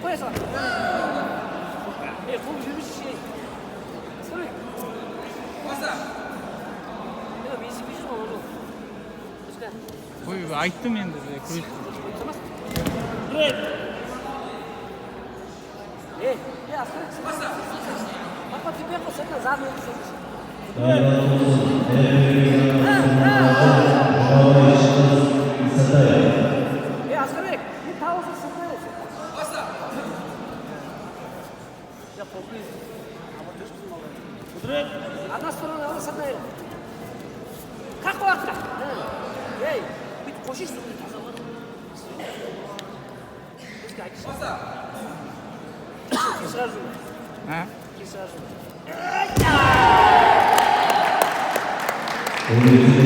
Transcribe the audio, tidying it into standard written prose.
Koy sana. Koy yürüyüş şey. Söyle. Basa. Yok bir şey oldu. Ой, айттым енді күрес. Red. Askere. Basa. Papa тебе посадка за мной. Askere. Bir tavası sıkıyor. Basa. Ya popüler. Kudret. Одна сторона аласадай. Как уақытта? Ей, бүйтіп қошиш суды тазалап. Бізге айтшы. Баса. Кесар жүр. Ha? Кесар жүр. Oyuncu